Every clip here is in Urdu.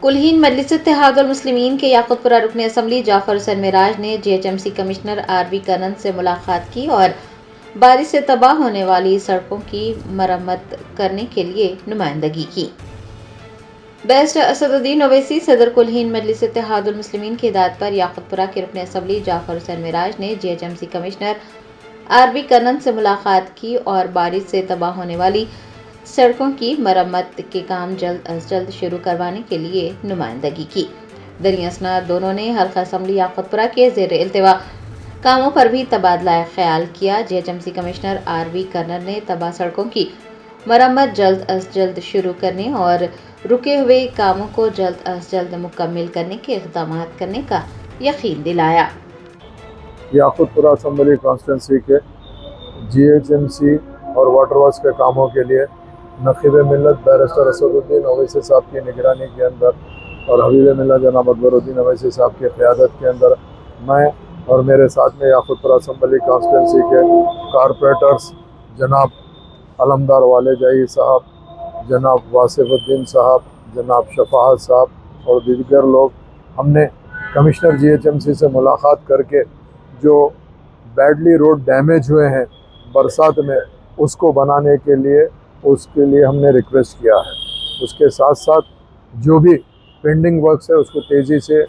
کلہین مجلس اتحاد المسلمین کے یاقوت پورہ رکن اسمبلی جعفر حسین معراج نے GHMC کمشنر RV کنن سے ملاقات کی اور بارش سے تباہ ہونے والی سڑکوں کی مرمت کرنے کے لیے نمائندگی کی۔ بیرسٹر اسد الدین اویسی صدر کلہین مجلس اتحاد المسلمین کی ہدایت پر یاقوت پورہ کے رکن اسمبلی جعفر حسین معراج نے GHMC کمشنر RV کنن سے ملاقات کی اور بارش سے تباہ ہونے والی سڑکوں کی مرمت کے کام جلد از جلد شروع کروانے کے لیے نمائندگی کی۔ دریں اثناء دونوں نے حلقہ اسمبلی یاقوت پورہ کے زیر التواء کاموں پر بھی تبادلہ خیال کیا۔ GHMC کمشنر RV کنن نے تباہ سڑکوں کی مرمت جلد از جلد شروع کرنے اور رکے ہوئے کاموں کو جلد از جلد مکمل کرنے کے اقدامات کرنے کا یقین دلایا۔ یاقوت پورہ اسمبلی کانسٹیٹنسی کے GHMC اور واٹر ورکس کے کاموں کے لیے نقیب ملت بیرسٹر اسد الدین اویسی صاحب کی نگرانی کے اندر اور حبیب ملت جناب اکبر الدین اویسی صاحب کی قیادت کے اندر میں اور میرے ساتھ میں یاقوت پورہ اسمبلی کانسٹیٹنسی کے کارپوریٹرز جناب علمدار والے جائی صاحب، جناب واصف الدین صاحب، جناب شفاعت صاحب اور دیگر لوگ، ہم نے کمشنر GHMC سے ملاقات کر کے جو بیڈلی روڈ ڈیمیج ہوئے ہیں برسات میں اس کو بنانے کے لیے ہم نے ریکویسٹ کیا ہے۔ اس کے ساتھ ساتھ جو بھی پینڈنگ ورکس ہے اس کو تیزی سے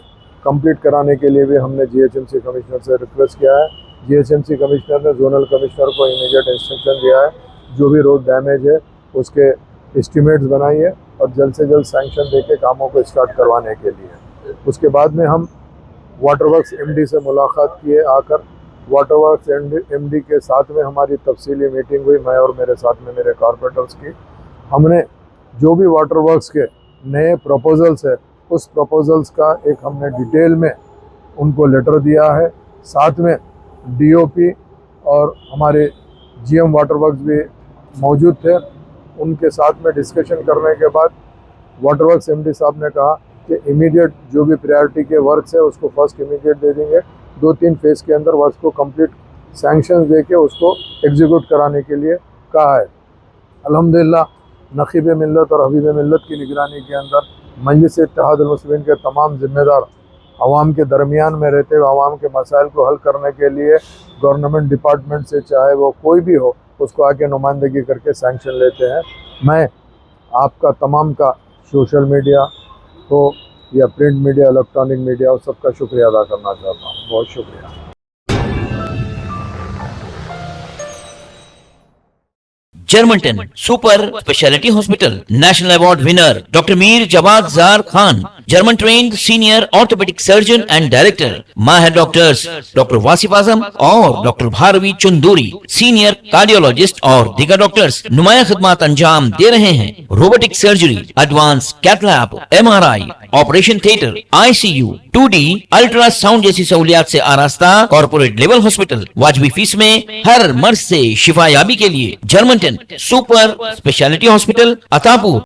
کمپلیٹ کرانے کے لیے بھی ہم نے GHMC کمشنر سے ریکویسٹ کیا ہے۔ GHMC کمشنر نے زونل کمشنر کو امیڈیٹ انسٹرکشن دیا ہے جو بھی روڈ ڈیمیج ہے اس کے اسٹیمیٹس بنائیے اور جلد سے جلد سینکشن دے کے کاموں کو اسٹارٹ کروانے کے لیے۔ اس کے بعد میں ہم واٹر ورکس MD سے ملاقات کیے آ کر۔ واٹر ورکس MD کے ساتھ میں ہماری تفصیلی میٹنگ ہوئی، میں اور میرے ساتھ میں میرے کارپوریٹرز کی۔ ہم نے جو بھی واٹر ورکس کے نئے پروپوزلز ہے اس پروپوزلز کا ایک ہم نے ڈیٹیل میں ان کو لیٹر دیا ہے۔ ساتھ میں DOP اور ہمارے GM واٹر ورکس بھی موجود تھے۔ ان کے ساتھ میں ڈسکشن کرنے کے بعد واٹر ورکس MD صاحب نے کہا کہ امیڈیٹ جو بھی پریارٹی کے ورکس ہے اس کو فرسٹ امیڈیٹ دے دیں گے، 2-3 فیز کے اندر ورکس کو کمپلیٹ سینکشن دے کے اس کو ایگزیکیوٹ کرانے کے لیے کہا ہے۔ الحمدللہ نقیب ملت اور حبیب ملت کی نگرانی کے اندر مجلس اتحاد المسلمین کے تمام ذمہ دار عوام کے درمیان میں رہتے ہوئے عوام کے مسائل کو حل کرنے کے لیے گورنمنٹ ڈپارٹمنٹ سے چاہے وہ کوئی بھی ہو اس کو آگے نمائندگی کر کے سینکشن لیتے ہیں۔ میں آپ کا تمام کا سوشل میڈیا ہو یا پرنٹ میڈیا، الیکٹرانک میڈیا، اس سب کا شکریہ ادا کرنا چاہتا ہوں۔ بہت شکریہ۔ جرمنٹن super speciality hospital national award winner doctor Mir Jawad Zar Khan, German trained senior orthopaedic surgeon and director, ماہر ڈاکٹرز ڈاکٹر واصف اعظم اور doctor Bharavi Chanduri, senior cardiologist اور دیگر ڈاکٹرز نمایاں خدمات انجام دے رہے ہیں۔ Robotic surgery, advance cath lab, MRI، operation theatre, ICU، 2D ultrasound جیسی سہولیات سے آراستہ کارپوریٹ لیول ہاسپٹل، واجبی فیس میں ہر مرض سے شفا یابی کے لیے جرمنٹن سپر اسپیشلٹی ہاسپٹل، عطاپور،